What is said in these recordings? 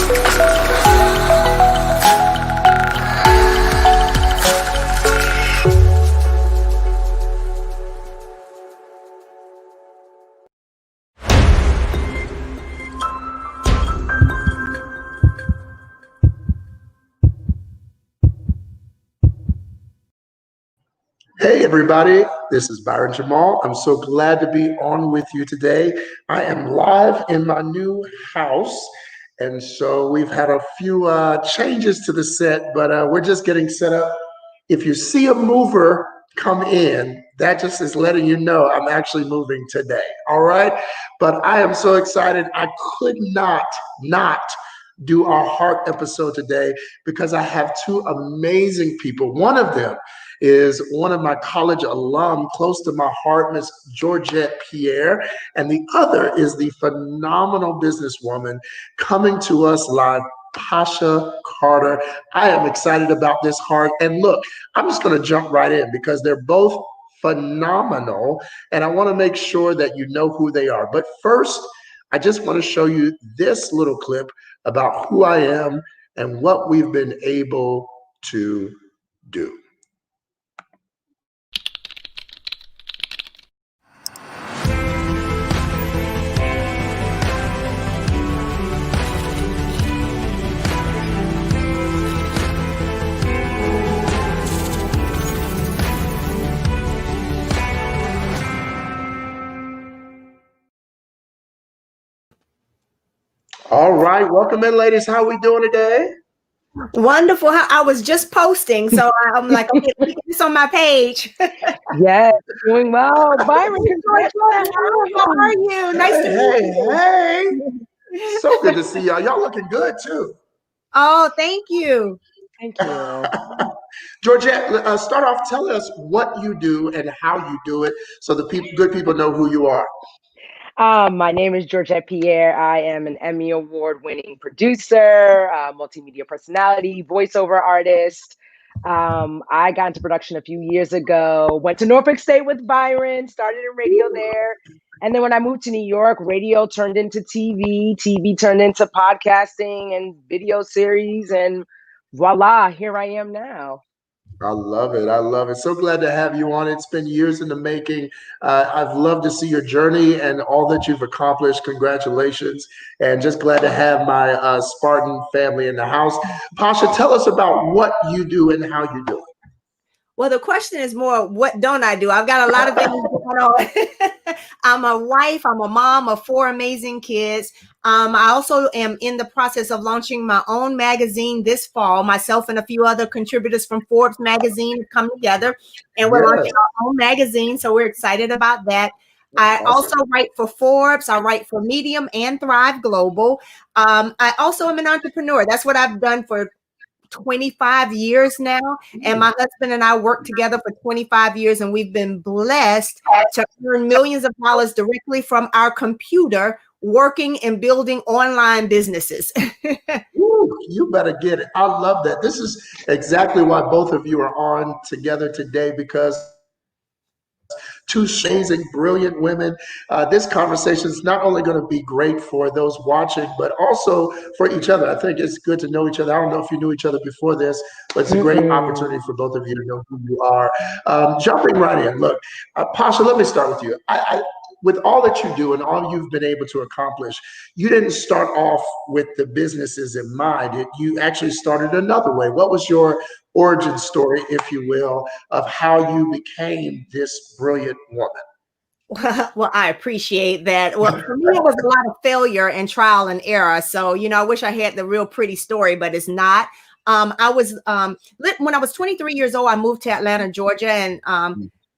Hey everybody, this is Byron Jamal. I'm so glad to be on with you today. I am live in my new house, and so we've had a few changes to the set, but we're just getting set up. If you see a mover come in, that just is letting you know I'm actually moving today, all right? But I am so excited. I could not do our heart episode today because I have two amazing people. One of them is one of my college alum, close to my heart, Miss Georgette Pierre, and the other is the phenomenal businesswoman coming to us live, Pasha Carter. I am excited about this heart. And look, I'm just going to jump right in because they're both phenomenal, and I want to make sure that you know who they are. But first, I just want to show you this little clip about who I am and what we've been able to do. All right, welcome in, ladies. How are we doing today? Wonderful. I was just posting, so I'm like, okay, let me get this on my page. Yes, doing well. Byron, congratulations. How are you? Nice to meet you. Hey. So good to see y'all. Y'all looking good too. Oh, thank you. Thank you. Georgette, start off, tell us what you do and how you do it so the good people know who you are. My name is Georgette Pierre. I am an Emmy Award-winning producer, multimedia personality, voiceover artist. I got into production a few years ago, went to Norfolk State with Byron, started in radio there. And then when I moved to New York, radio turned into TV, TV turned into podcasting and video series, and voila, here I am now. I love it. I love it. So glad to have you on. It's been years in the making. I've loved to see your journey and all that you've accomplished. Congratulations. And just glad to have my Spartan family in the house. Pasha, tell us about what you do and how you do it. Well, the question is more, what don't I do? I've got a lot of things going on. I'm a wife, I'm a mom of 4 amazing kids. I also am in the process of launching my own magazine this fall. Myself and a few other contributors from Forbes magazine have come together, and we're launching our own magazine. So we're excited about that. I also write for Forbes. I write for Medium and Thrive Global. I also am an entrepreneur. That's what I've done for 25 years now, and my husband and I worked together for 25 years, and we've been blessed to earn millions of dollars directly from our computer, working and building online businesses. Ooh, you better get it. I love that. This is exactly why both of you are on together today, because two amazing, brilliant women. This conversation is not only going to be great for those watching, but also for each other. I think it's good to know each other. I don't know if you knew each other before this, but it's a great opportunity for both of you to know who you are. Jumping right in. Look, Pasha, let me start with you. With all that you do and all you've been able to accomplish, you didn't start off with the businesses in mind. You actually started another way. What was your origin story, if you will, of how you became this brilliant woman? Well, I appreciate that. Well, for me, it was a lot of failure and trial and error. So, I wish I had the real pretty story, but it's not. When I was 23 years old, I moved to Atlanta, Georgia, and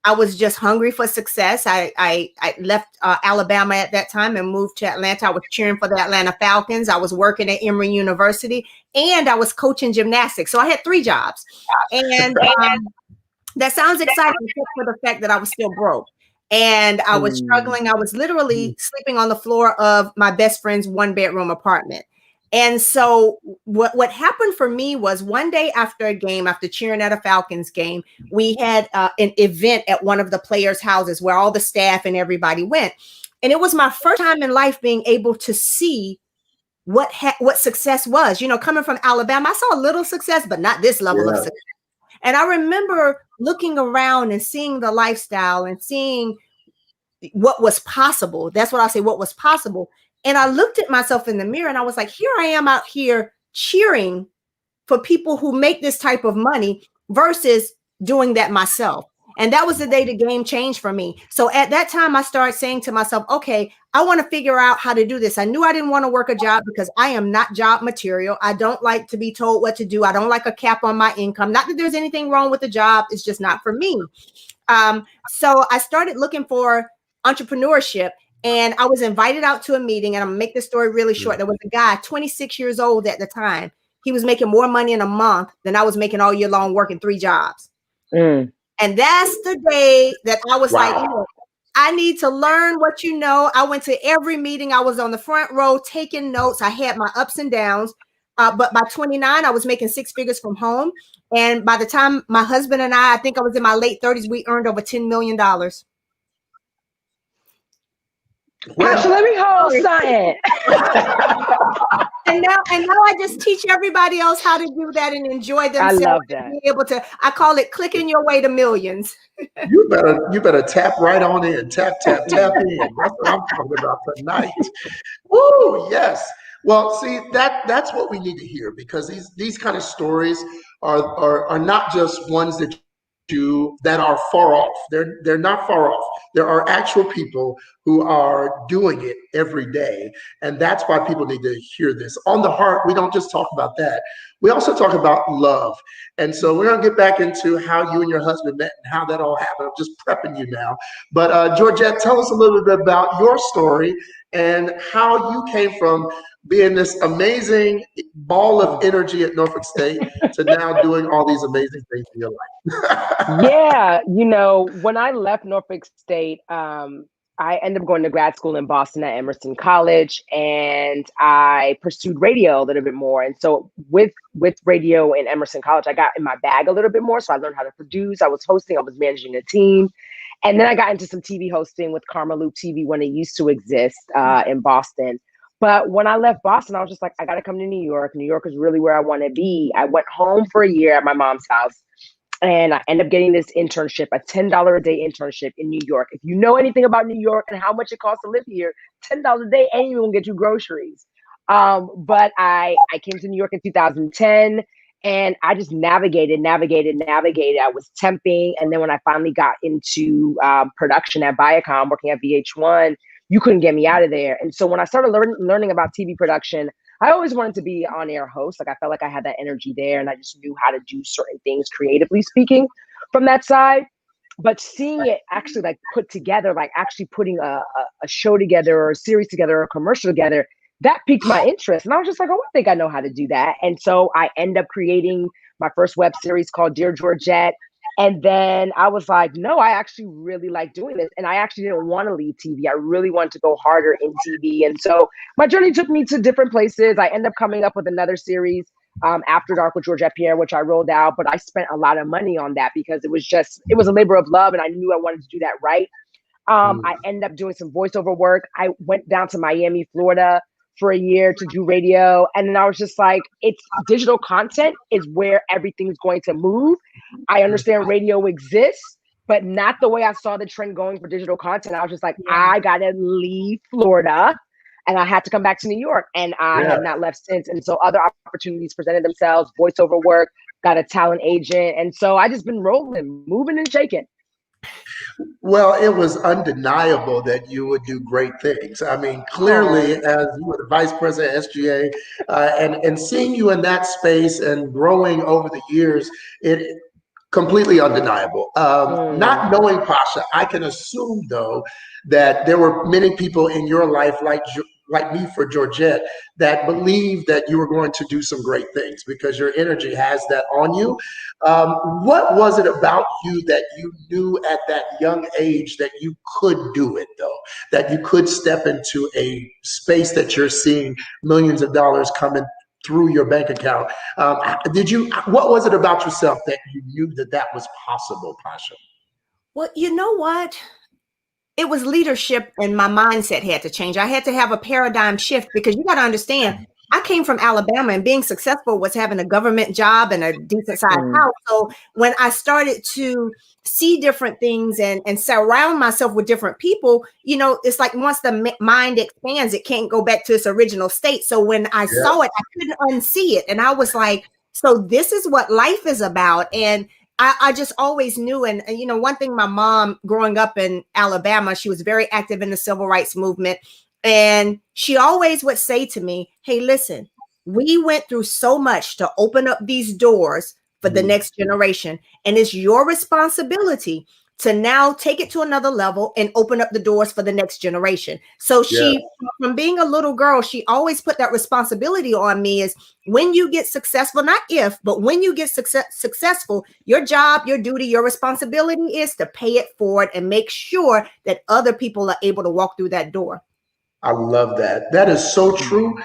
I was just hungry for success. I left Alabama at that time and moved to Atlanta. I was cheering for the Atlanta Falcons. I was working at Emory University, and I was coaching gymnastics. So I had 3 jobs. And that sounds exciting, except for the fact that I was still broke. And I was struggling. I was literally sleeping on the floor of my best friend's 1-bedroom apartment. And so what happened for me was one day after a game, after cheering at a Falcons game, we had an event at one of the players' houses where all the staff and everybody went. And it was my first time in life being able to see what success was. You know, coming from Alabama, I saw a little success, but not this level of Yeah. success. And I remember looking around and seeing the lifestyle and seeing what was possible. That's what I say, what was possible. And I looked at myself in the mirror and I was like, here I am out here cheering for people who make this type of money versus doing that myself. And that was the day the game changed for me. So at that time, I started saying to myself, okay, I want to figure out how to do this. I knew I didn't want to work a job because I am not job material. I don't like to be told what to do. I don't like a cap on my income. Not that there's anything wrong with the job. It's just not for me. So I started looking for entrepreneurship, and I was invited out to a meeting, and I'm gonna make this story really short. There was a guy, 26 years old at the time. He was making more money in a month than I was making all year long working 3 jobs. And that's the day that I was like, you know, I need to learn what you know. I went to every meeting. I was on the front row taking notes. I had my ups and downs. But by 29, I was making 6 figures from home. And by the time my husband and I think I was in my late 30s, we earned over $10 million. Pasha, let me hold something. And now I just teach everybody else how to do that and enjoy themselves. I love that. Be able to, I call it clicking your way to millions. You better tap right on in. Tap in. That's what I'm talking about tonight. Woo, yes. Well, see, that's what we need to hear, because these kind of stories are not just ones that are far off. They're not far off. There are actual people who are doing it every day. And that's why people need to hear this. On the Heart, we don't just talk about that. We also talk about love. And so we're going to get back into how you and your husband met and how that all happened. I'm just prepping you now. But Georgette, tell us a little bit about your story and how you came from being this amazing ball of energy at Norfolk State to now doing all these amazing things in your life. Yeah, you know, when I left Norfolk State, I ended up going to grad school in Boston at Emerson College, and I pursued radio a little bit more. And so with radio in Emerson College, I got in my bag a little bit more. So I learned how to produce. I was hosting. I was managing a team. And then I got into some TV hosting with Karma Loop TV when it used to exist in Boston. But when I left Boston, I was just like, I got to come to New York. New York is really where I want to be. I went home for a year at my mom's house, and I ended up getting this internship, a $10 a day internship in New York. If you know anything about New York and how much it costs to live here, $10 a day ain't even gonna get you groceries. But I came to New York in 2010, and I just navigated. I was temping. And then when I finally got into production at Viacom, working at VH1, you couldn't get me out of there. And so when I started learning about TV production, I always wanted to be on-air host. Like, I felt like I had that energy there, and I just knew how to do certain things creatively speaking from that side. But seeing it actually like put together, like actually putting a show together or a series together or a commercial together, that piqued my interest. And I was just like, oh, I think I know how to do that. And so I end up creating my first web series called Dear Georgette. And then I was like, no, I actually really like doing this. And I actually didn't want to leave TV. I really wanted to go harder in TV. And so my journey took me to different places. I ended up coming up with another series, After Dark with Georgette Pierre, which I rolled out. But I spent a lot of money on that because it was a labor of love. And I knew I wanted to do that right. I ended up doing some voiceover work. I went down to Miami, Florida for a year to do radio. And then I was just like, it's digital content is where everything's going to move. I understand radio exists, but not the way I saw the trend going for digital content. I was just like, I got to leave Florida, and I had to come back to New York, and I have not left since. And so other opportunities presented themselves, voiceover work, got a talent agent. And so I just been rolling, moving and shaking. Well, it was undeniable that you would do great things. I mean, clearly, as you were the vice president at SGA, and seeing you in that space and growing over the years, it completely undeniable. Not knowing Pasha, I can assume though that there were many people in your life like me for Georgette that believed that you were going to do some great things because your energy has that on you. What was it about you that you knew at that young age that you could do it though, that you could step into a space that you're seeing millions of dollars coming through your bank account? What was it about yourself that you knew that was possible, Pasha? Well, you know what? It was leadership, and my mindset had to change. I had to have a paradigm shift because you got to understand, I came from Alabama, and being successful was having a government job and a decent sized house. So when I started to see different things and surround myself with different people, it's like once the mind expands, it can't go back to its original state. So when I saw it, I couldn't unsee it. And I was like, so this is what life is about. And I just always knew. And, one thing, my mom growing up in Alabama, she was very active in the civil rights movement. And she always would say to me, hey, listen, we went through so much to open up these doors for the next generation. And it's your responsibility to now take it to another level and open up the doors for the next generation. So she, from being a little girl, she always put that responsibility on me is when you get successful, not if, but when you get successful, your job, your duty, your responsibility is to pay it forward and make sure that other people are able to walk through that door. I love that. That is so true.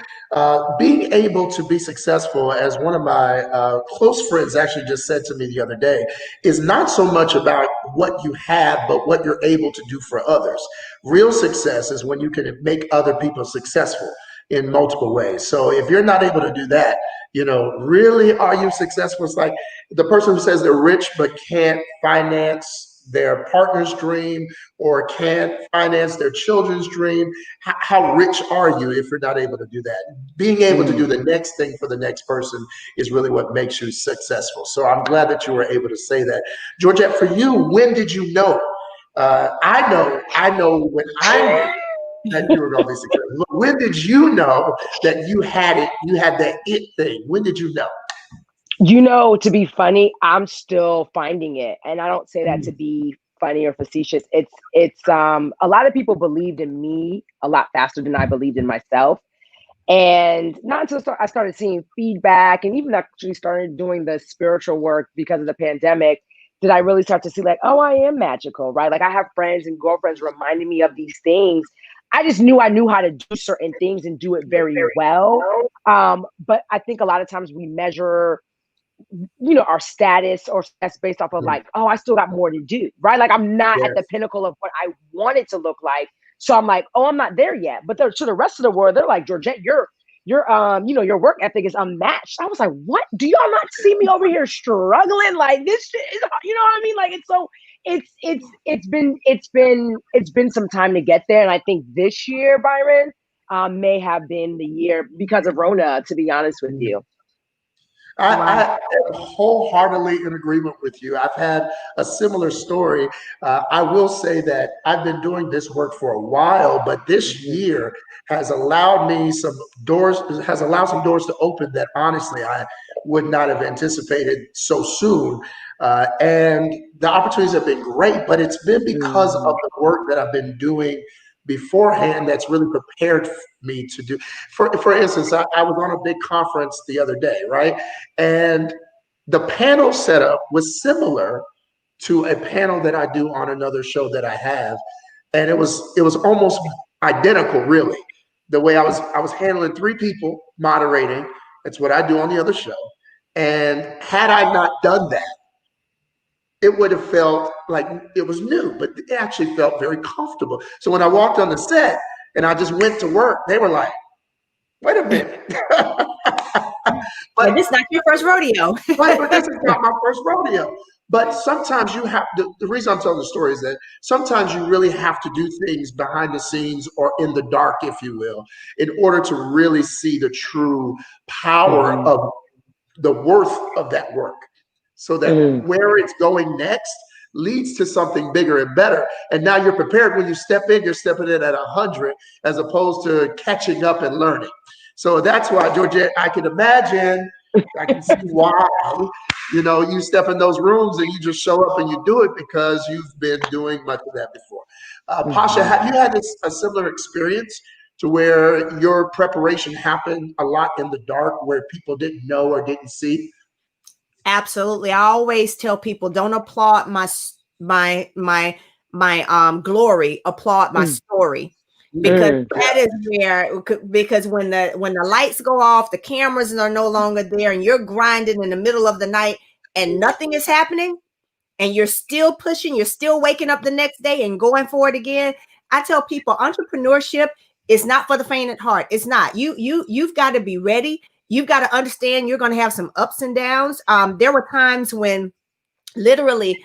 Being able to be successful, as one of my close friends actually just said to me the other day, is not so much about what you have, but what you're able to do for others. Real success is when you can make other people successful in multiple ways. So if you're not able to do that, really, are you successful? It's like the person who says they're rich but can't finance their partner's dream or can't finance their children's dream. How rich are you if you're not able to do that? Being able to do the next thing for the next person is really what makes you successful. So I'm glad that you were able to say that. Georgette, for you, when did you know? I know when I knew that you were going to be successful. When did you know that you had it? You had that it thing. When did you know? To be funny, I'm still finding it. And I don't say that to be funny or facetious. It's a lot of people believed in me a lot faster than I believed in myself. And not until I started seeing feedback and even actually started doing the spiritual work because of the pandemic, did I really start to see like, oh, I am magical, right? Like I have friends and girlfriends reminding me of these things. I just knew I knew how to do certain things and do it very well. But I think a lot of times we measure our status or that's based off of like, oh, I still got more to do, right? Like I'm not at the pinnacle of what I want it to look like. So I'm like, oh, I'm not there yet. But to the rest of the world, they're like, Georgette, your work ethic is unmatched. I was like, what? Do y'all not see me over here struggling? Like this shit is, you know what I mean? Like it's been some time to get there. And I think this year, Byron, may have been the year because of Rona, to be honest with you. I am wholeheartedly in agreement with you. I've had a similar story. I will say that I've been doing this work for a while, but this year has allowed some doors to open that honestly I would not have anticipated so soon. And the opportunities have been great, but it's been because of the work that I've been doing beforehand that's really prepared me to do. For instance, I was on a big conference the other day, right? And the panel setup was similar to a panel that I do on another show that I have. And it was almost identical, really. The way I was handling 3 people moderating. That's what I do on the other show. And had I not done that, it would have felt like it was new, but it actually felt very comfortable. So when I walked on the set and I just went to work, they were like, wait a minute. But this is not your first rodeo. Right, but this is not my first rodeo. But sometimes you have to, the reason I'm telling the story is that sometimes you really have to do things behind the scenes or in the dark, if you will, in order to really see the true power of the worth of that work. So that where it's going next leads to something bigger and better. And now you're prepared. When you step in, you're stepping in at 100 as opposed to catching up and learning. So that's why, Georgette, I can imagine, I can see why, you step in those rooms and you just show up and you do it because you've been doing much of that before. Pasha, have you had a similar experience to where your preparation happened a lot in the dark where people didn't know or didn't see? Absolutely. I always tell people, don't applaud my glory, applaud my story. Because that is because when the lights go off, the cameras are no longer there, and you're grinding in the middle of the night and nothing is happening, and you're still pushing, you're still waking up the next day and going for it again. I tell people entrepreneurship It's not for the faint at heart. It's not. You've got to be ready. You've got to understand you're going to have some ups and downs. There were times when literally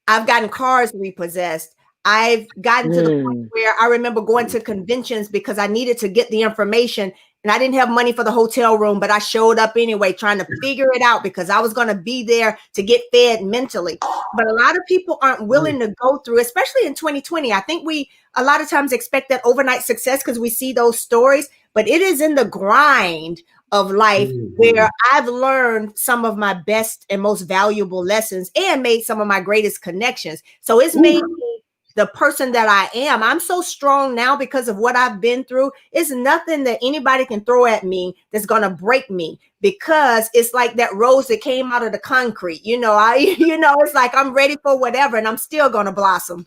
I've gotten cars repossessed. I've gotten to the point where I remember going to conventions because I needed to get the information and I didn't have money for the hotel room, but I showed up anyway, trying to figure it out because I was going to be there to get fed mentally. But a lot of people aren't willing to go through, especially in 2020. I think we a lot of times expect that overnight success because we see those stories, but it is in the grind of life where I've learned some of my best and most valuable lessons and made some of my greatest connections. So it's made me the person that I am. I'm so strong now because of what I've been through. It's nothing that anybody can throw at me that's going to break me, because it's like that rose that came out of the concrete. It's like I'm ready for whatever and I'm still going to blossom.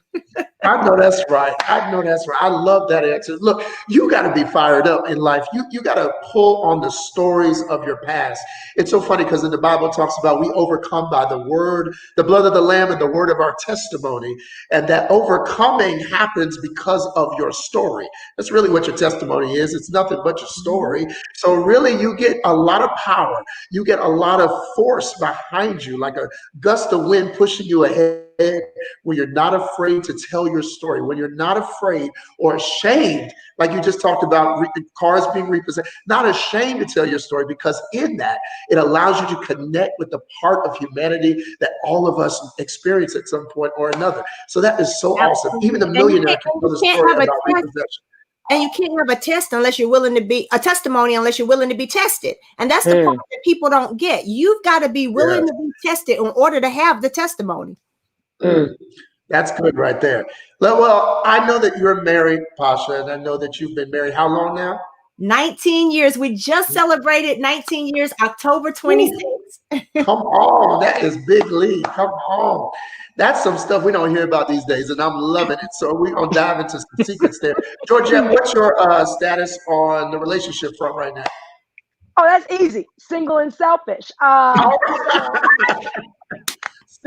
I know that's right. I know that's right. I love that answer. Look, you got to be fired up in life. You got to pull on the stories of your past. It's so funny because in the Bible it talks about we overcome by the word, the blood of the Lamb and the word of our testimony. And that overcoming happens because of your story. That's really what your testimony is. It's nothing but your story. So really you get a lot of power. You get a lot of force behind you, like a gust of wind pushing you ahead, when you're not afraid to tell your story, when you're not afraid or ashamed, like you just talked about cars being repossessed, not ashamed to tell your story, because in that, it allows you to connect with the part of humanity that all of us experience at some point or another. So that is so awesome. Even the millionaire can tell the story about repossession. And you can't have a test unless you're willing to be a testimony, unless you're willing to be tested. And that's the part that people don't get. You've got to be willing to be tested in order to have the testimony. That's good right there. Well, I know that you're married, Pasha, and I know that you've been married how long now? 19 years. We just celebrated 19 years, October 26th. Come on, that is big league. Come on. That's some stuff we don't hear about these days, and I'm loving it. So we're going to dive into some secrets there. Georgette, what's your status on the relationship front right now? Oh, that's easy. Single and selfish.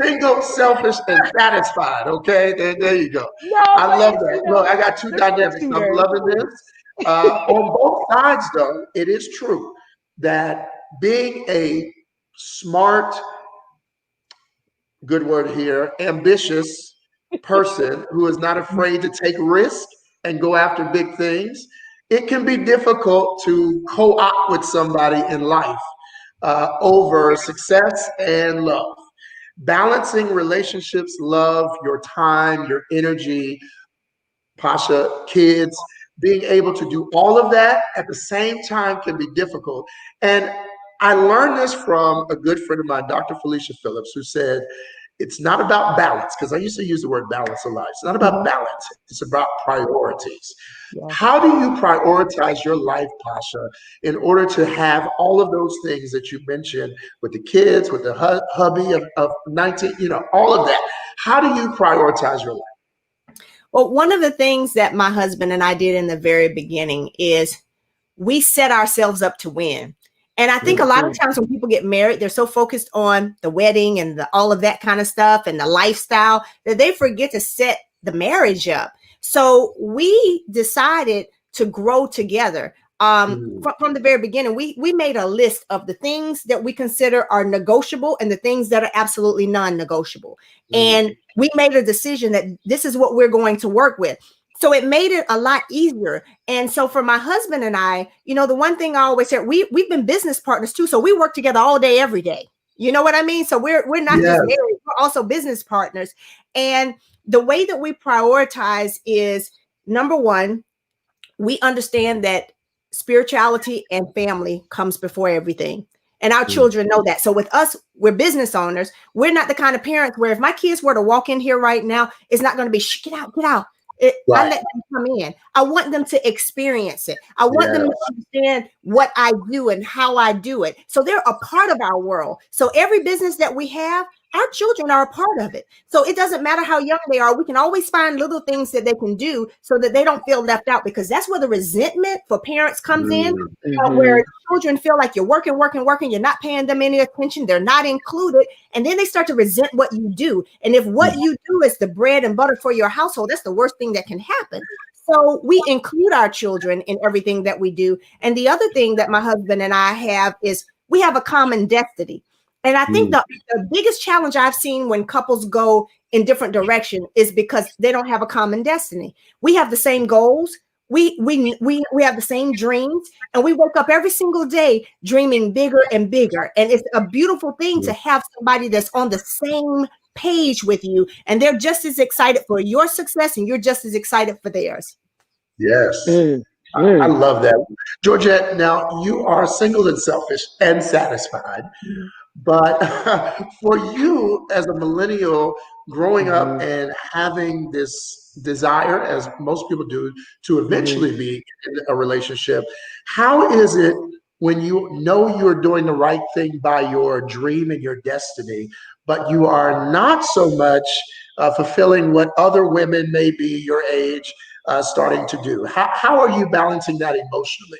Single, selfish, and satisfied. Okay, there you go. I love that. Look, I got two dynamics. I'm loving this. On both sides, though, it is true that being a smart, good word here, ambitious person who is not afraid to take risks and go after big things, it can be difficult to co-opt with somebody in life over success and love. Balancing relationships, love, your time, your energy, Pasha, kids, being able to do all of that at the same time can be difficult. And I learned this from a good friend of mine, Dr. Felicia Phillips, who said, it's not about balance, because I used to use the word balance a lot. It's not about balance. It's about priorities. Yeah. How do you prioritize your life, Pasha, in order to have all of those things that you mentioned with the kids, with the hubby of 19, all of that? How do you prioritize your life? Well, one of the things that my husband and I did in the very beginning is we set ourselves up to win. And I think a lot of times when people get married, they're so focused on the wedding and all of that kind of stuff and the lifestyle that they forget to set the marriage up. So we decided to grow together. From the very beginning, we made a list of the things that we consider are negotiable and the things that are absolutely non-negotiable. And we made a decision that this is what we're going to work with. So it made it a lot easier. And so for my husband and I, the one thing I always said, we've been business partners too. So we work together all day, every day. You know what I mean? So we're not just married, we're also business partners. And the way that we prioritize is, number one, we understand that spirituality and family comes before everything. And our children know that. So with us, we're business owners. We're not the kind of parents where if my kids were to walk in here right now, it's not going to be, get out. I let them come in. I want them to experience it. I want them to understand what I do and how I do it. So they're a part of our world. So every business that we have, our children are a part of it. So it doesn't matter how young they are. We can always find little things that they can do so that they don't feel left out, because that's where the resentment for parents comes in, where children feel like you're working. You're not paying them any attention. They're not included. And then they start to resent what you do. And if what you do is the bread and butter for your household, that's the worst thing that can happen. So we include our children in everything that we do. And the other thing that my husband and I have is we have a common destiny. And I think the biggest challenge I've seen when couples go in different direction is because they don't have a common destiny. We have the same goals. We have the same dreams, and we wake up every single day dreaming bigger and bigger. And it's a beautiful thing to have somebody that's on the same page with you, and they're just as excited for your success, and you're just as excited for theirs. Yes. I love that. Georgette, now you are single and selfish and satisfied. But for you as a millennial growing up and having this desire, as most people do, to eventually be in a relationship, how is it when you know you're doing the right thing by your dream and your destiny, but you are not so much fulfilling what other women maybe your age starting to do? How are you balancing that emotionally?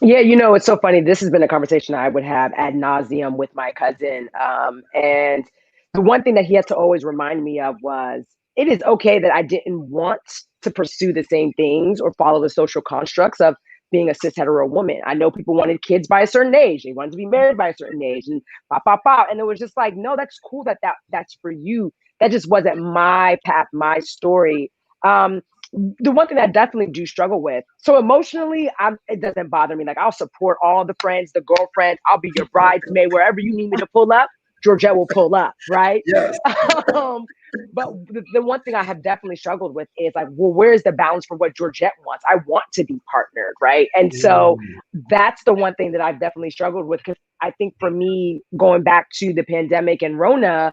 Yeah, you know, it's so funny. This has been a conversation I would have ad nauseum with my cousin. And the one thing that he had to always remind me of was it is okay that I didn't want to pursue the same things or follow the social constructs of being a cis hetero woman. I know people wanted kids by a certain age. They wanted to be married by a certain age and pop, pop, pop. And it was just like, no, that's cool that's for you. That just wasn't my path, my story. The one thing that I definitely do struggle with. So emotionally, it doesn't bother me. Like I'll support all the friends, the girlfriends. I'll be your bridesmaid wherever you need me to pull up. Georgette will pull up, right? Yes. But the one thing I have definitely struggled with is like, well, where's the balance for what Georgette wants? I want to be partnered, right? And so that's the one thing that I've definitely struggled with. Because I think for me, going back to the pandemic and Rona,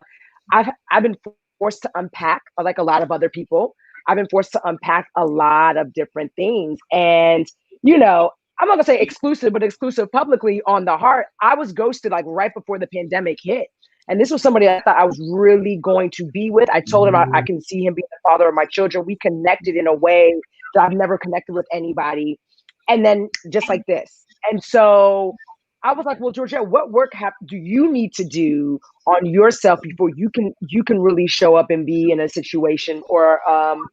I've been forced to unpack, like a lot of other people. I've been forced to unpack a lot of different things. And, you know, I'm not gonna say exclusive, but exclusive publicly on the heart. I was ghosted like right before the pandemic hit. And this was somebody I thought I was really going to be with. I told him I can see him being the father of my children. We connected in a way that I've never connected with anybody. And then just like this. And so I was like, well, Georgette, what work do you need to do on yourself before you can really show up and be in a situation or,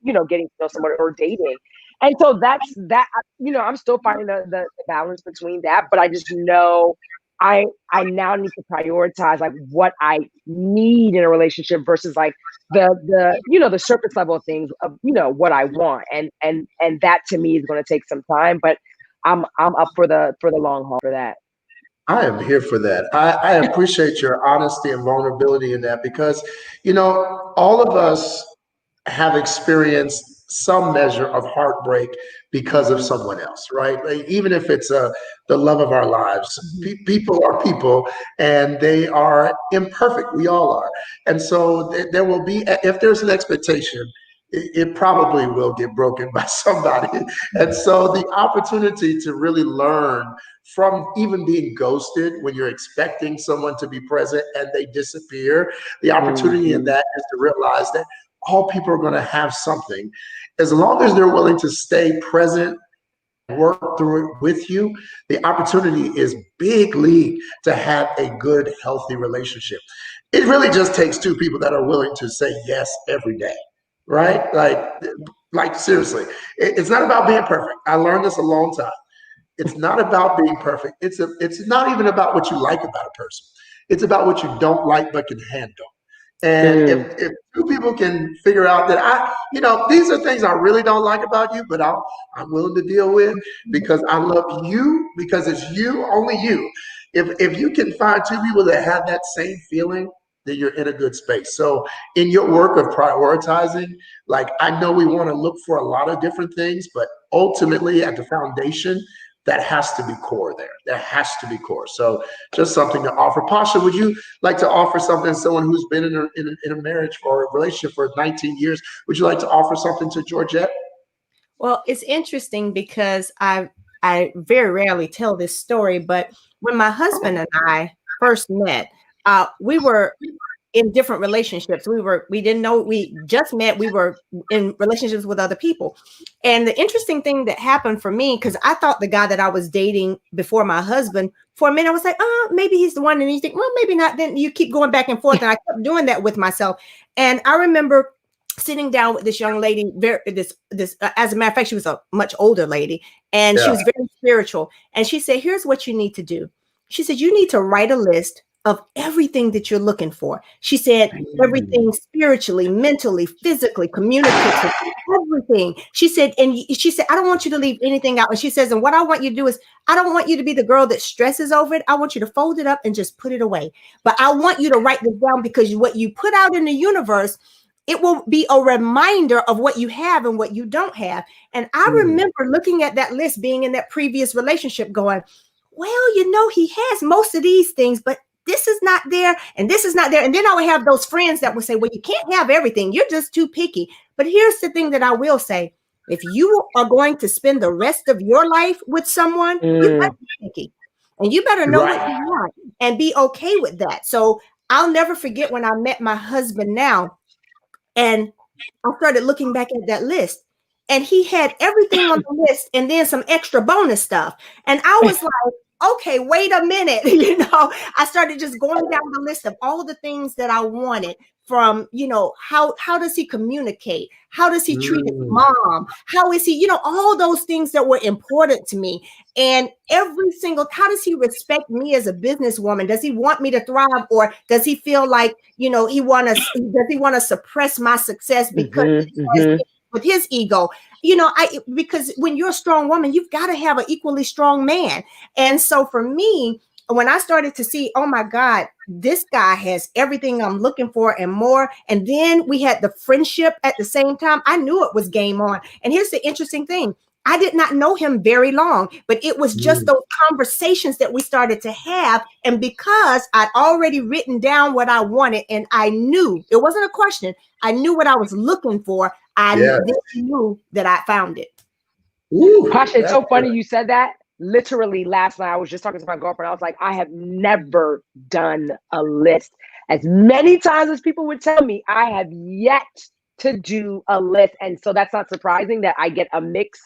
you know, getting to know someone or dating? And so that's that, you know, I'm still finding the balance between that, but I just know I now need to prioritize like what I need in a relationship versus like the you know, the surface level things of, you know, what I want. And that to me is going to take some time, but I'm up for the long haul for that. I am here for that. I appreciate your honesty and vulnerability in that because, you know, all of us have experienced some measure of heartbreak because of someone else, right? Like, even if it's the love of our lives, people are people and they are imperfect. We all are. And so there will be, if there's an expectation, it probably will get broken by somebody. And so the opportunity to really learn from even being ghosted when you're expecting someone to be present and they disappear, the opportunity in that is to realize that all people are going to have something. As long as they're willing to stay present, work through it with you, the opportunity is big league to have a good, healthy relationship. It really just takes two people that are willing to say yes every day, right? Like seriously, it's not about being perfect. I learned this a long time. It's not about being perfect. It's not even about what you like about a person. It's about what you don't like but can handle. And if two people can figure out that you know, these are things I really don't like about you, but I'm willing to deal with because I love you, because it's you, only you. If you can find two people that have that same feeling, then you're in a good space. So in your work of prioritizing, like I know we want to look for a lot of different things, but ultimately at the foundation, that has to be core there. That has to be core. So just something to offer. Pasha, would you like to offer something to someone who's been in a marriage or a relationship for 19 years? Would you like to offer something to Georgette? Well, it's interesting because I very rarely tell this story, but when my husband and I first met, we were in different relationships. We didn't know, we just met, we were in relationships with other people. And the interesting thing that happened for me, because I thought the guy that I was dating before my husband, for a minute, I was like, oh, maybe he's the one. And you think, well, maybe not. Then you keep going back and forth. And I kept doing that with myself. And I remember sitting down with this young lady, as a matter of fact, she was a much older lady, and she was very spiritual. And she said, here's what you need to do. She said, you need to write a list of everything that you're looking for. She said, everything spiritually, mentally, physically, communicative, everything. She said, I don't want you to leave anything out. And she says, and what I want you to do is, I don't want you to be the girl that stresses over it. I want you to fold it up and just put it away. But I want you to write this down, because what you put out in the universe, it will be a reminder of what you have and what you don't have. And I remember looking at that list, being in that previous relationship, going, well, he has most of these things, but this is not there, and this is not there. And then I would have those friends that would say, well, you can't have everything. You're just too picky. But here's the thing that I will say. If you are going to spend the rest of your life with someone, you better be picky. And you better know what you want and be okay with that. So I'll never forget when I met my husband now, and I started looking back at that list, and he had everything on the list and then some extra bonus stuff. And I was like, okay, wait a minute. I started just going down the list of all the things that I wanted, from, how does he communicate? How does he treat his mom? How is he, all those things that were important to me. And how does he respect me as a businesswoman? Does he want me to thrive, or does he feel like, does he want to suppress my success because with his ego? Because when you're a strong woman, you've got to have an equally strong man. And so for me, when I started to see, oh my God, this guy has everything I'm looking for and more. And then we had the friendship at the same time. I knew it was game on. And here's the interesting thing. I did not know him very long, but it was just those conversations that we started to have. And because I'd already written down what I wanted, and I knew it wasn't a question, I knew what I was looking for. I knew that I found it. Pasha, it's so funny you said that. Literally last night, I was just talking to my girlfriend. I was like, I have never done a list. As many times as people would tell me, I have yet to do a list. And so that's not surprising that I get a mix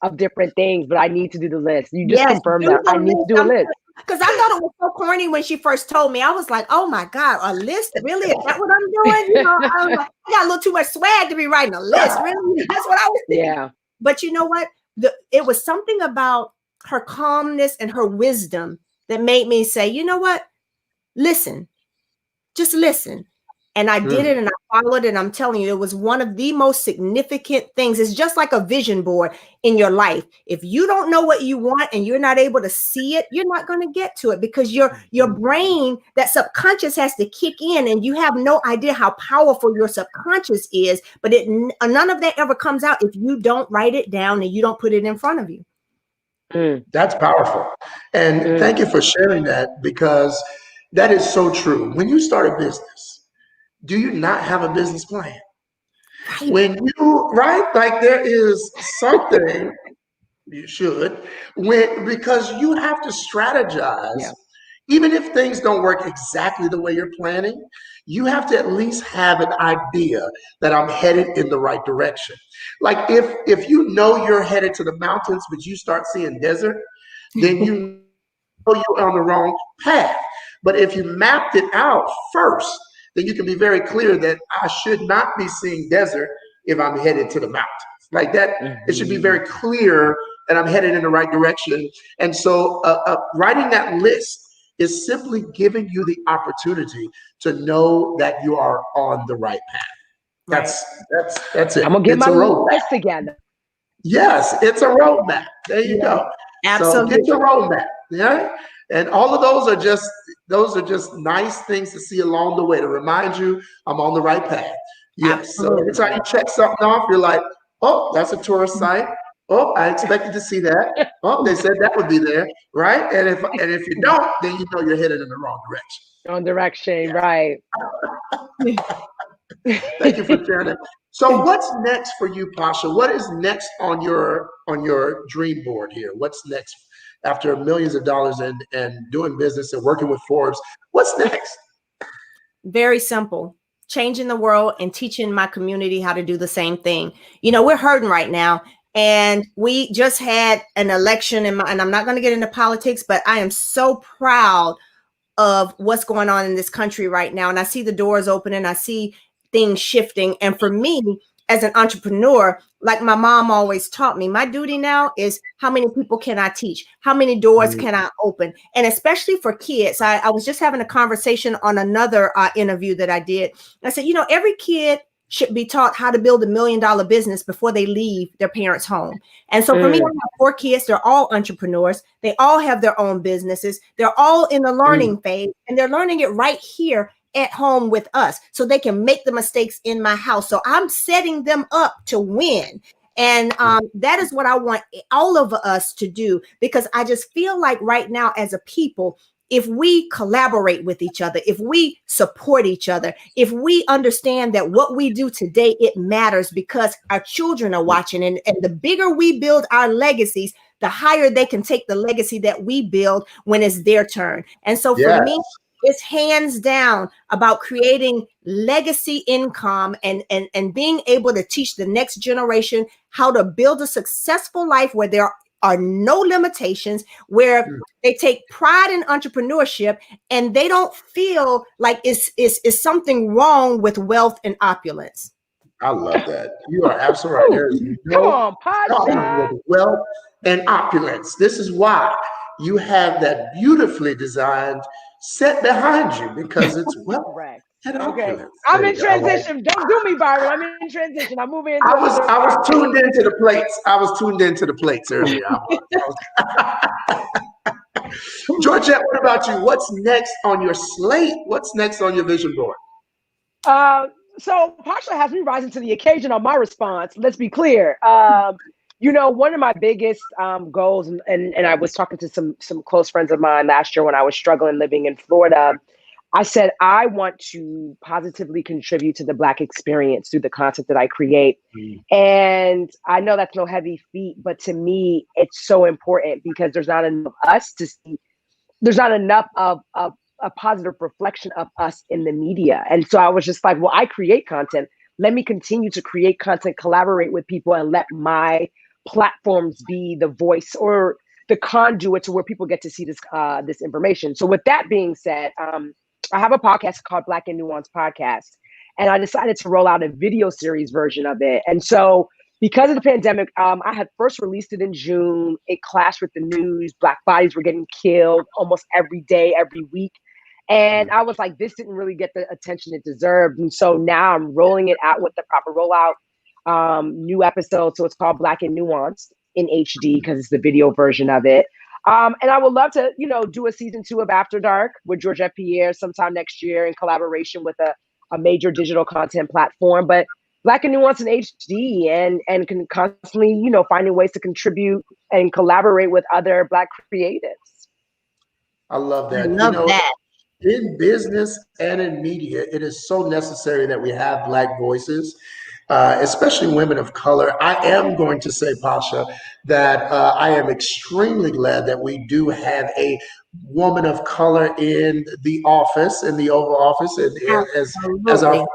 of different things, but I need to do the list. You just confirmed that I need to do a list. Because I thought it was so corny when she first told me. I was like, oh my God, a list? Really? Is that what I'm doing? I got a little too much swag to be writing a list. Really? That's what I was thinking. Yeah. But you know what? It was something about her calmness and her wisdom that made me say, you know what? Listen, just listen. And I did it, and I followed it. And I'm telling you, it was one of the most significant things. It's just like a vision board in your life. If you don't know what you want and you're not able to see it, you're not going to get to it, because your brain, that subconscious, has to kick in, and you have no idea how powerful your subconscious is. But none of that ever comes out if you don't write it down and you don't put it in front of you. That's powerful. And thank you for sharing that, because that is so true. When you start a business, do you not have a business plan? Right. When you, like there is something you should, because you have to strategize. Yeah. Even if things don't work exactly the way you're planning, you have to at least have an idea that I'm headed in the right direction. Like if you know you're headed to the mountains, but you start seeing desert, then you know you're on the wrong path. But if you mapped it out first, then you can be very clear that I should not be seeing desert if I'm headed to the mountains. Like that, it should be very clear that I'm headed in the right direction. And so writing that list is simply giving you the opportunity to know that you are on the right path. That's it. I'm gonna get my list together. Yes, it's a roadmap. There you go. Absolutely. So get your roadmap. Yeah. And all of those are just nice things to see along the way to remind you I'm on the right path. Yes. Absolutely. So every time you check something off, you're like, oh, that's a tourist site. Oh, I expected to see that. Oh, they said that would be there, right? And if you don't, then you know you're headed in the wrong direction. Wrong direction, right? Thank you for sharing that. So, what's next for you, Pasha? What is next on your dream board here? What's next after millions of dollars and doing business and working with Forbes? What's next? Very simple. Changing the world and teaching my community how to do the same thing. We're hurting right now. And we just had an election, and I'm not going to get into politics, but I am so proud of what's going on in this country right now. And I see the doors open, and I see things shifting. And for me, as an entrepreneur, like my mom always taught me, my duty now is how many people can I teach? How many doors can I open? And especially for kids, I was just having a conversation on another interview that I did. I said, every kid should be taught how to build $1 million business before they leave their parents' home. And so for me, I have 4 kids. They're all entrepreneurs. They all have their own businesses. They're all in the learning phase, and they're learning it right here at home with us so they can make the mistakes in my house. So I'm setting them up to win. And that is what I want all of us to do, because I just feel like right now as a people, if we collaborate with each other, if we support each other, if we understand that what we do today, it matters because our children are watching, and the bigger we build our legacies, the higher they can take the legacy that we build when it's their turn. And so for me, it's hands down about creating legacy income and being able to teach the next generation how to build a successful life where there are no limitations, where they take pride in entrepreneurship and they don't feel like it's something wrong with wealth and opulence. I love that. You are absolutely right. There is no problem with wealth and opulence. This is why you have that beautifully designed set behind you, because it's wealth and opulence. I'm in transition. Don't do me, Byron. I'm in transition. I'm moving. I was tuned into the plates. I was tuned into the plates earlier. Georgette, what about you? What's next on your slate? What's next on your vision board? So Pasha has me rising to the occasion on my response. Let's be clear. One of my biggest goals, and I was talking to some close friends of mine last year when I was struggling living in Florida. I said, I want to positively contribute to the Black experience through the content that I create. And I know that's no heavy feat, but to me, it's so important because there's not enough of us to see. There's not enough of a positive reflection of us in the media. And so I was just like, well, I create content. Let me continue to create content, collaborate with people, and let my platforms be the voice or the conduit to where people get to see this information. So with that being said, I have a podcast called Black and Nuanced Podcast, and I decided to roll out a video series version of it. And so because of the pandemic, I had first released it in June. It clashed with the news. Black bodies were getting killed almost every day, every week. And I was like, this didn't really get the attention it deserved. And so now I'm rolling it out with the proper rollout, new episode. So it's called Black and Nuanced in HD because it's the video version of it. And I would love to, do a season 2 of After Dark with Georgette Pierre sometime next year in collaboration with a major digital content platform. But Black and Nuanced in HD and can constantly, finding ways to contribute and collaborate with other Black creatives. I love that. I love that. In business and in media, it is so necessary that we have Black voices, especially women of color. I am going to say, Pasha, that I am extremely glad that we do have a woman of color in the office, in the Oval Office, and as our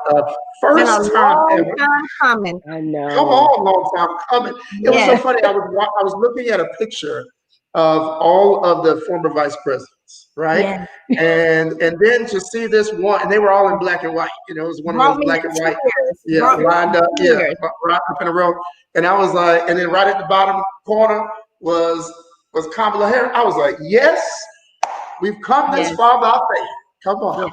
first time ever. Coming. I know. Come on, long time coming. It was so funny. I was looking at a picture of all of the former vice presidents, right? And then to see this one, and they were all in black and white. It was one of those black and white, lined up, right up in a row. And I was like, and then right at the bottom corner was Kamala Harris. I was like, yes, we've come this far by faith. Come on.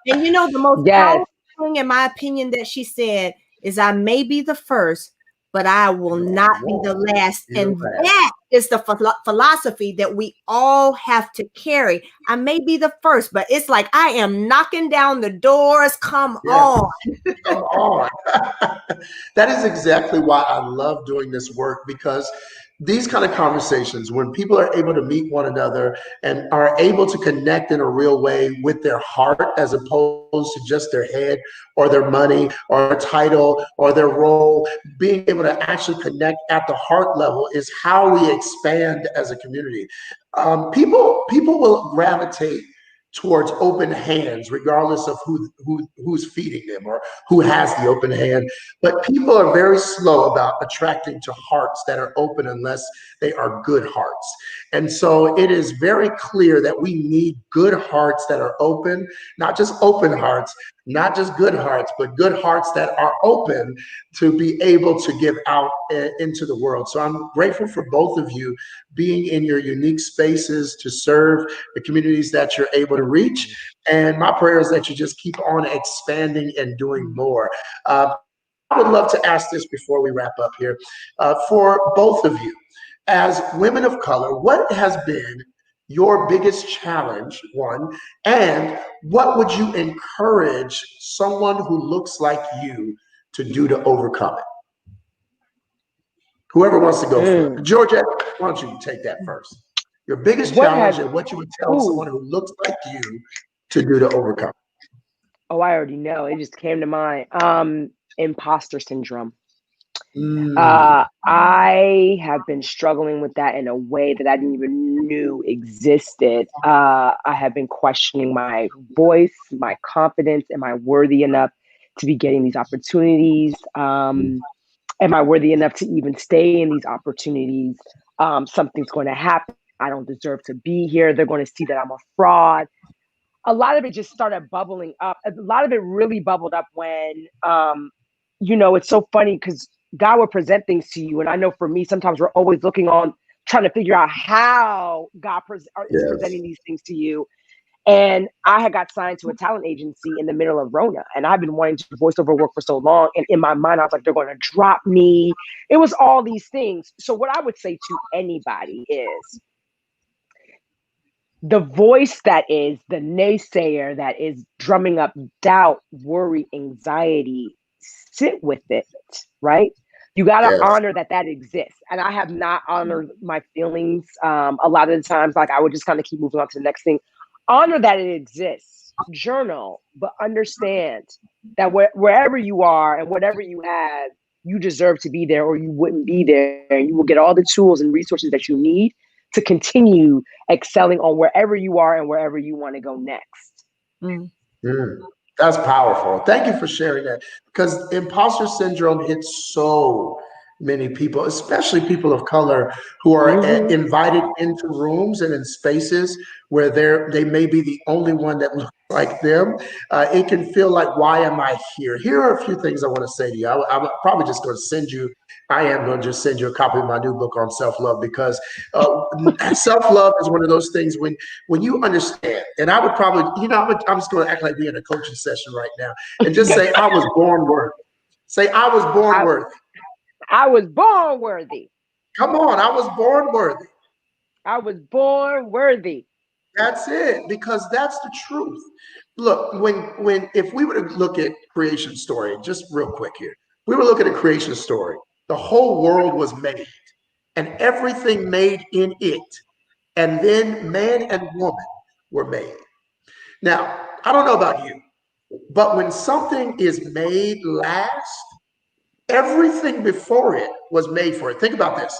And the most powerful thing, in my opinion, that she said is, I may be the first, but I will not be the last. And that is the philosophy that we all have to carry. I may be the first, but it's like I am knocking down the doors. Come on. Come on. That is exactly why I love doing this work, because these kind of conversations, when people are able to meet one another and are able to connect in a real way with their heart, as opposed to just their head or their money or their title or their role, being able to actually connect at the heart level is how we expand as a community. People will gravitate towards open hands, regardless of who's feeding them or who has the open hand. But people are very slow about attracting to hearts that are open unless they are good hearts. And so it is very clear that we need good hearts that are open, not just open hearts, not just good hearts, but good hearts that are open to be able to give out into the world. So I'm grateful for both of you being in your unique spaces to serve the communities that you're able to reach. And my prayer is that you just keep on expanding and doing more. I would love to ask this before we wrap up here. For both of you, as women of color, what has been your biggest challenge, one, and what would you encourage someone who looks like you to do to overcome it? Whoever wants to go first. Georgette, why don't you take that first? Your biggest challenge and what you would tell someone who looks like you to do to overcome it. Oh, I already know. It just came to mind. Imposter syndrome. I have been struggling with that in a way that I didn't even knew existed. I have been questioning my voice, my confidence. Am I worthy enough to be getting these opportunities? Am I worthy enough to even stay in these opportunities? Something's going to happen. I don't deserve to be here. They're going to see that I'm a fraud. A lot of it just started bubbling up. A lot of it really bubbled up when, it's so funny because God will present things to you. And I know for me, sometimes we're always looking on, trying to figure out how God is presenting these things to you. And I had got signed to a talent agency in the middle of Rona. And I've been wanting to do voiceover work for so long. And in my mind, I was like, they're going to drop me. It was all these things. So what I would say to anybody is, the voice that is the naysayer, that is drumming up doubt, worry, anxiety, sit with it, right? You got to honor that exists. And I have not honored my feelings. A lot of the times, like I would just kind of keep moving on to the next thing. Honor that it exists, journal, but understand that wherever you are and whatever you have, you deserve to be there or you wouldn't be there. And you will get all the tools and resources that you need to continue excelling on wherever you are and wherever you want to go next. That's powerful. Thank you for sharing that, because imposter syndrome hits so many people, especially people of color who are invited into rooms and in spaces where they may be the only one that looks like them. It can feel like, why am I here? Here are a few things I want to say to you. I'm probably just going to send you a copy of my new book on self-love, because self-love is one of those things when you understand, and I would probably, I'm just going to act like we're in a coaching session right now and just say, I was born worthy. Say, I was born worthy. I was born worthy. Come on, I was born worthy. I was born worthy. That's it, because that's the truth. Look, if we were to look at creation story, just real quick here, we were looking at creation story. The whole world was made, and everything made in it, and then man and woman were made. Now, I don't know about you, but when something is made last, everything before it was made for it. Think about this.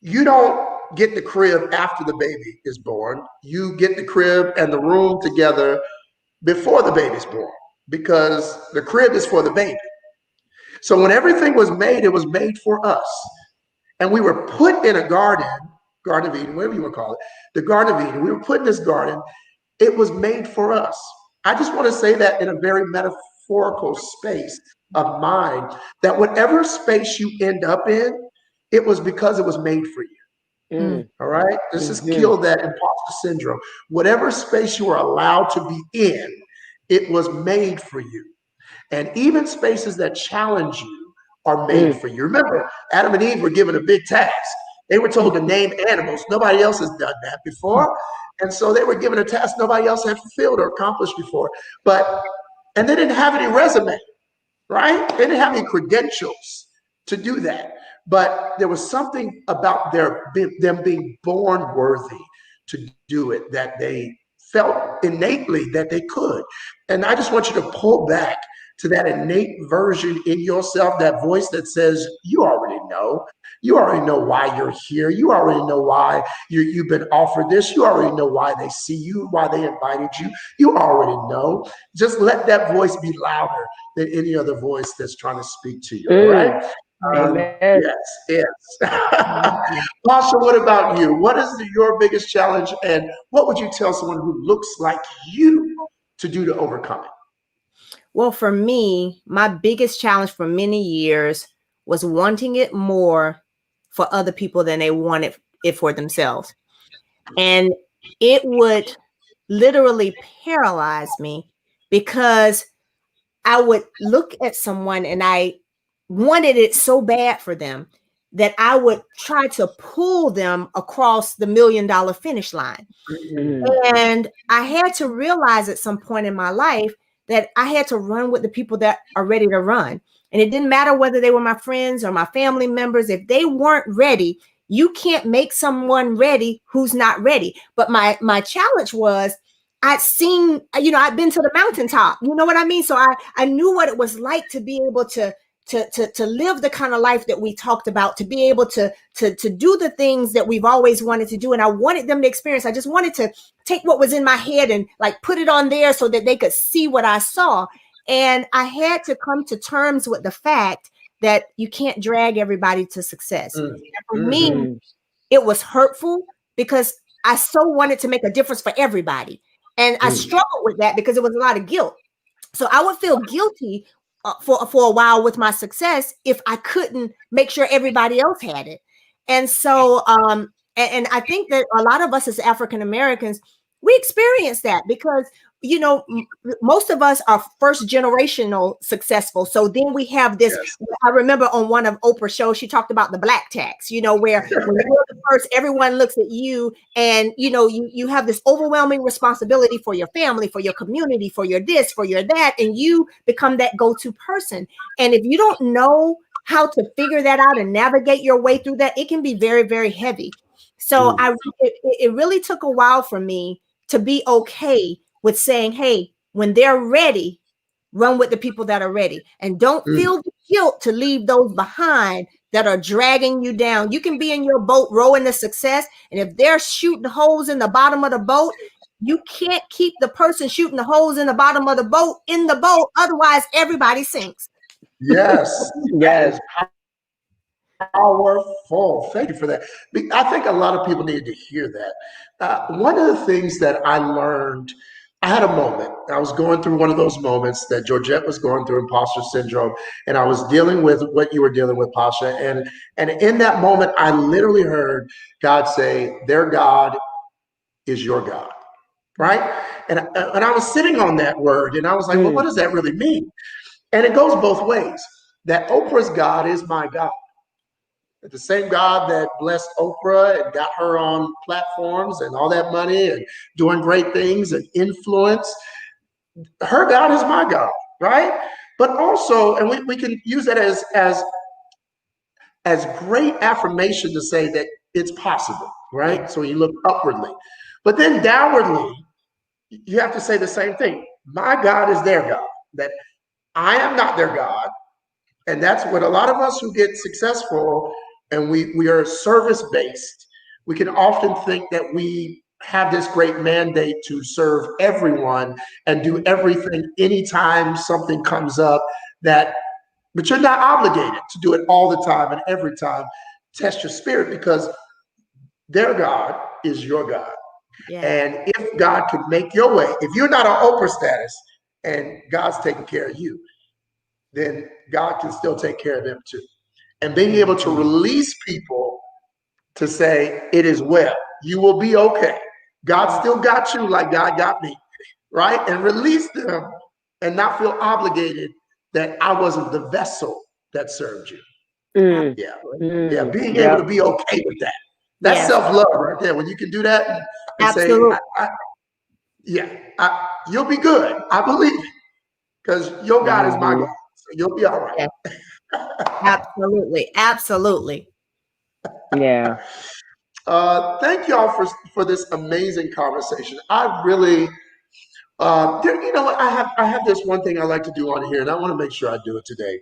You don't get the crib after the baby is born. You get the crib and the room together before the baby's born, because the crib is for the baby. So when everything was made, it was made for us. And we were put in a garden of Eden, whatever you want to call it, the Garden of Eden. We were put in this garden. It was made for us. I just want to say that in a very metaphorical space of mind, that whatever space you end up in, it was because it was made for you. All right? Let's just kill that imposter syndrome. Whatever space you are allowed to be in, it was made for you. And even spaces that challenge you are made for you. Remember, Adam and Eve were given a big task. They were told to name animals. Nobody else has done that before. And so they were given a task nobody else had fulfilled or accomplished before. And they didn't have any resume, right? They didn't have any credentials to do that. But there was something about them being born worthy to do it, that they felt innately that they could. And I just want you to pull back to that innate version in yourself, that voice that says, you already know. You already know why you're here. You already know why you've been offered this. You already know why they see you, why they invited you. You already know. Just let that voice be louder than any other voice that's trying to speak to you. All right? Yes. Pasha, what about you? What is your biggest challenge, and what would you tell someone who looks like you to do to overcome it? Well, for me, my biggest challenge for many years was wanting it more for other people than they wanted it for themselves. And it would literally paralyze me because I would look at someone and I wanted it so bad for them that I would try to pull them across the $1 million finish line. And I had to realize at some point in my life that I had to run with the people that are ready to run. And it didn't matter whether they were my friends or my family members. If they weren't ready, you can't make someone ready who's not ready. But my challenge was I'd seen, I'd been to the mountaintop. You know what I mean? So I knew what it was like to be able to live the kind of life that we talked about, to be able to do the things that we've always wanted to do. And I wanted them to experience. I just wanted to take what was in my head and like put it on there so that they could see what I saw. And I had to come to terms with the fact that you can't drag everybody to success. And for me, it was hurtful because I so wanted to make a difference for everybody. And I struggled with that because it was a lot of guilt. So I would feel guilty for a while with my success if I couldn't make sure everybody else had it. And so, and I think that a lot of us as African Americans, we experience that because, most of us are first generational successful. So then we have this, I remember on one of Oprah's shows, she talked about the black tax, where when you're the first, everyone looks at you and, you have this overwhelming responsibility for your family, for your community, for your this, for your that, and you become that go-to person. And if you don't know how to figure that out and navigate your way through that, it can be very, very heavy. So it really took a while for me to be okay with saying, hey, when they're ready, run with the people that are ready. And don't feel the guilt to leave those behind that are dragging you down. You can be in your boat rowing to success. And if they're shooting holes in the bottom of the boat, you can't keep the person shooting the holes in the bottom of the boat in the boat. Otherwise, everybody sinks. Yes. Yes. Powerful. Thank you for that. I think a lot of people need to hear that. One of the things that I learned, I had a moment. I was going through one of those moments that Georgette was going through, imposter syndrome, and I was dealing with what you were dealing with, Pasha. And in that moment, I literally heard God say, "Their God is your God." Right? And I was sitting on that word, and I was like, "Well, what does that really mean?" And it goes both ways. That Oprah's God is my God. The same God that blessed Oprah and got her on platforms and all that money and doing great things and influence, her God is my God, right? But also, and we can use that as great affirmation to say that it's possible, right? So you look upwardly. But then downwardly, you have to say the same thing. My God is their God, that I am not their God. And that's what a lot of us who get successful and we are service-based, we can often think that we have this great mandate to serve everyone and do everything anytime something comes up but you're not obligated to do it all the time and every time. Test your spirit because their God is your God. Yeah. And if God could make your way, if you're not an Oprah status and God's taking care of you, then God can still take care of them too. And being able to release people to say, it is well, you will be okay. God still got you like God got me, right? And release them and not feel obligated that I wasn't the vessel that served you. Yeah, being able to be okay with that. That's self-love right there. When you can do that and say, you'll be good. I believe it because your God is my God. So you'll be all right. Yeah. Absolutely. Yeah. Thank y'all for this amazing conversation. I really, you know what? I have this one thing I like to do on here, and I want to make sure I do it today.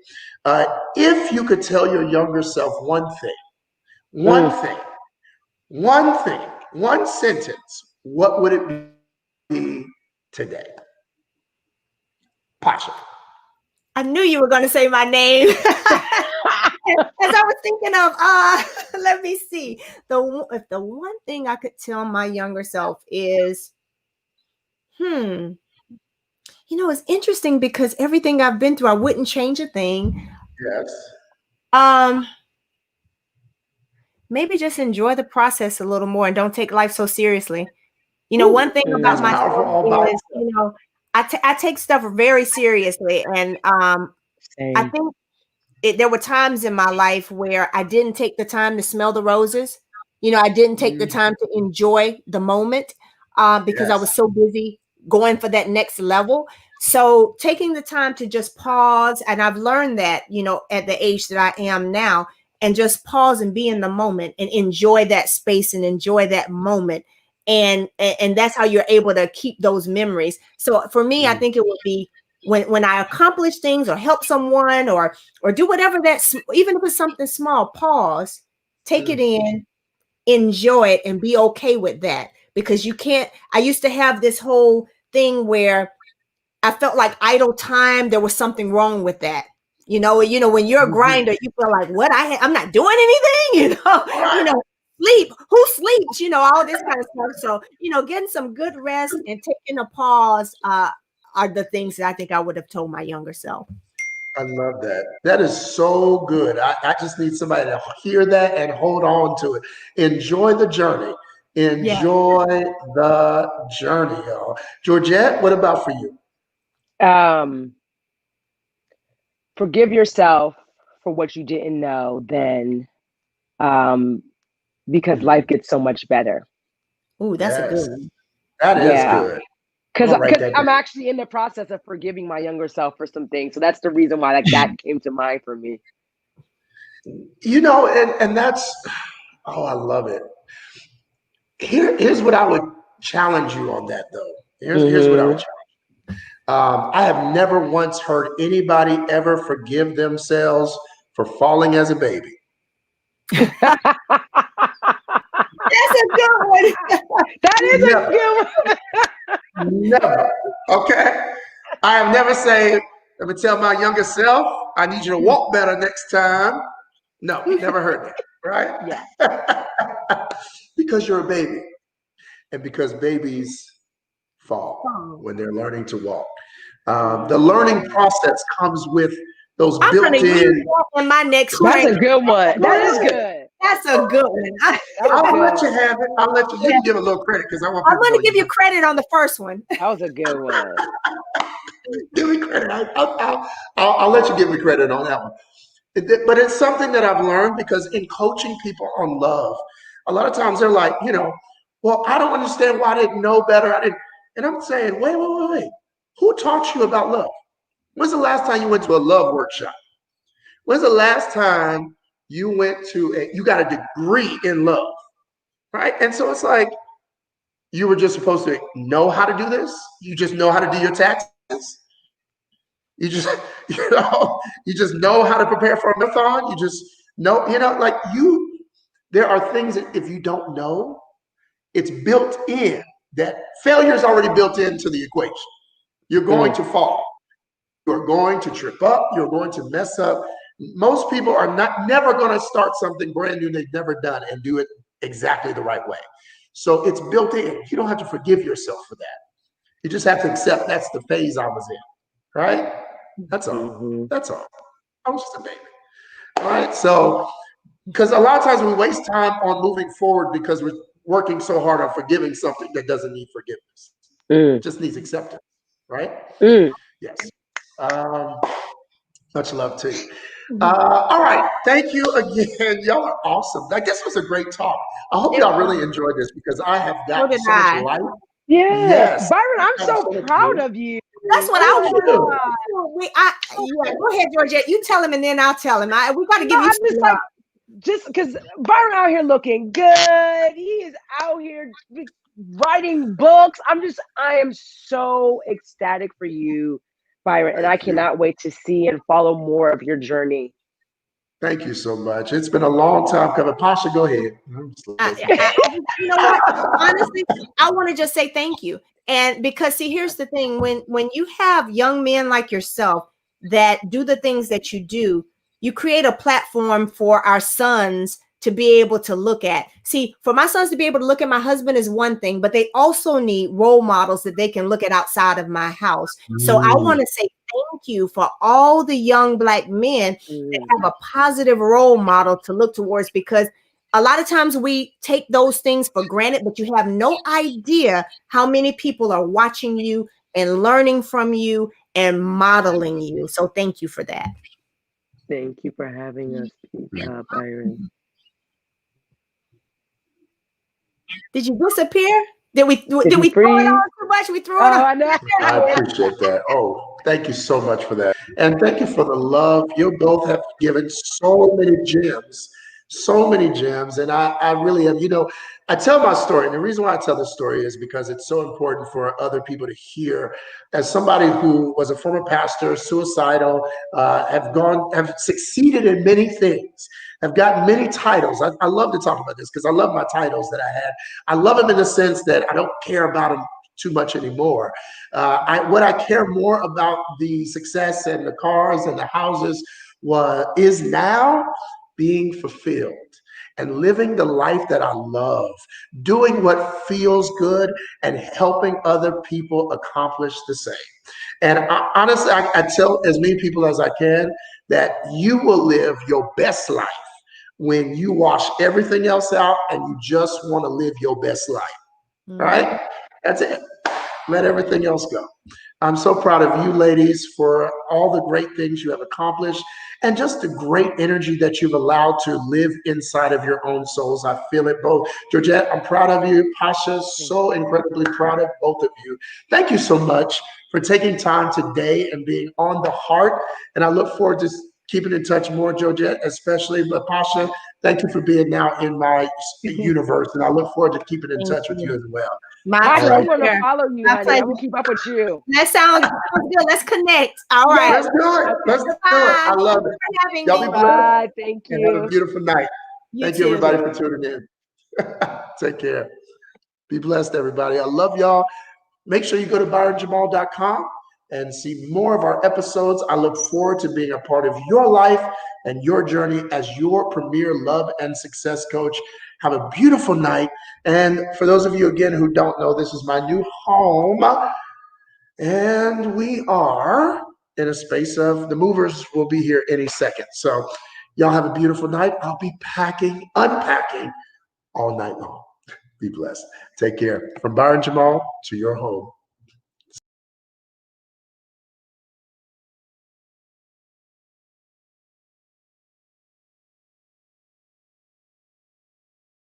If you could tell your younger self one sentence, what would it be today? Pasha. I knew you were going to say my name. As I was thinking of, let me see. If the one thing I could tell my younger self is, It's interesting because everything I've been through, I wouldn't change a thing. Yes. Maybe just enjoy the process a little more and don't take life so seriously. One thing about That's powerful myself all by is, I take stuff very seriously. And I Same. think there were times in my life where I didn't take the time to smell the roses. I didn't take the time to enjoy the moment because I Yes. was so busy going for that next level. So taking the time to just pause, and I've learned that, at the age that I am now, and just pause and be in the moment and enjoy that space and enjoy that moment. And that's how you're able to keep those memories. So for me, I think it would be when I accomplish things or help someone or do whatever that's, even if it's something small, pause, take it in, enjoy it, and be okay with that. Because I used to have this whole thing where I felt like idle time, there was something wrong with that. When you're a grinder, you feel like, I'm not doing anything, sleep, who sleeps, all this kind of stuff. So, getting some good rest and taking a pause are the things that I think I would have told my younger self. I love that. That is so good. I just need somebody to hear that and hold on to it. Enjoy the journey. Enjoy the journey, y'all. Georgette, what about for you? Forgive yourself for what you didn't know then, because life gets so much better. Ooh, that's a good one. That is good. Because I'm actually in the process of forgiving my younger self for some things. So that's the reason why that came to mind for me. And that's, I love it. Here's what I would challenge you on that, though. Here's what I would challenge you. I have never once heard anybody ever forgive themselves for falling as a baby. That's a good one. That is a good one. Never. Okay. I have never said, let me tell my younger self, I need you to walk better next time. No, never heard that. Right? Yeah. Because you're a baby. And because babies fall when they're learning to walk. The learning process comes with those built-in. In my next That's a good one. That is good. That's a good one. I'll let you have it. I'll let you. You can give a little credit because I'm going to give you credit on the first one. That was a good one. Give me credit. I'll let you give me credit on that one. But it's something that I've learned because in coaching people on love, a lot of times they're like, well, I don't understand why I didn't know better. And I'm saying, wait. Who taught you about love? When's the last time you went to a love workshop? When's the last time you went to you got a degree in love, right? And so it's like, you were just supposed to know how to do this. You just know how to do your taxes. You just, you just know how to prepare for a marathon. You just know, there are things that if you don't know, it's built in. That failure is already built into the equation. You're going to fall. You're going to trip up. You're going to mess up. Most people are never going to start something brand new they've never done and do it exactly the right way. So it's built in. You don't have to forgive yourself for that. You just have to accept that's the phase I was in, right? That's all. That's all. I was just a baby. All right. So, because a lot of times we waste time on moving forward because we're working so hard on forgiving something that doesn't need forgiveness. It just needs acceptance, right? Yes. Much love to you. All right. Thank you again. Y'all are awesome. This was a great talk. I hope y'all really enjoyed this because I have gotten so much light. Yes. Byron, I'm so proud of you. That's what I want to do. Go ahead, Georgette. You tell him and then I'll tell him. We got to give you some love. Just because Byron out here looking good. He is out here writing books. I am so ecstatic for you, Byron, and I cannot wait to see and follow more of your journey. Thank you so much. It's been a long time coming. Pasha, go ahead. You know what? Honestly, I want to just say thank you. And because here's the thing, when you have young men like yourself that do the things that you do, you create a platform for our sons to be able to look at. See, for my sons to be able to look at my husband is one thing, but they also need role models that they can look at outside of my house. So I want to say thank you for all the young Black men that have a positive role model to look towards, because a lot of times we take those things for granted, but you have no idea how many people are watching you and learning from you and modeling you. So thank you for that. Thank you for having us, Byron. Did you disappear? Did we throw it on too much? We threw it on. I know. I appreciate that. Oh, thank you so much for that. And thank you for the love. You both have given so many gems, so many gems. And I really am, I tell my story. And the reason why I tell this story is because it's so important for other people to hear. As somebody who was a former pastor, suicidal, have succeeded in many things, have gotten many titles. I love to talk about this because I love my titles that I had. I love them in the sense that I don't care about them too much anymore. What I care more about the success and the cars and the houses is now being fulfilled and living the life that I love, doing what feels good and helping other people accomplish the same. And honestly, I tell as many people as I can that you will live your best life when you wash everything else out and you just want to live your best life, right? That's it. Let everything else go. I'm so proud of you ladies for all the great things you have accomplished and just the great energy that you've allowed to live inside of your own souls. I feel it both. Georgette, I'm proud of you. Pasha, so incredibly proud of both of you. Thank you so much for taking time today and being on the heart. And I look forward to keeping in touch more, Georgette, especially. But Pasha, thank you for being now in my universe. And I look forward to keeping in touch with you as well. Pasha, I'm going to follow you, honey. I will keep up with you. That sounds good. Let's connect. All right. Let's do it. Let's do it. I love it. Y'all be blessed. Bye. Thank you. And have a beautiful night. Thank you, everybody, for tuning in. Take care. Be blessed, everybody. I love y'all. Make sure you go to byronjamal.com and see more of our episodes. I look forward to being a part of your life and your journey as your premier love and success coach. Have a beautiful night. And for those of you, again, who don't know, this is my new home. And we are in a space of the movers will be here any second. So y'all have a beautiful night. I'll be unpacking all night long. Be blessed. Take care. From Byron Jamal to your home.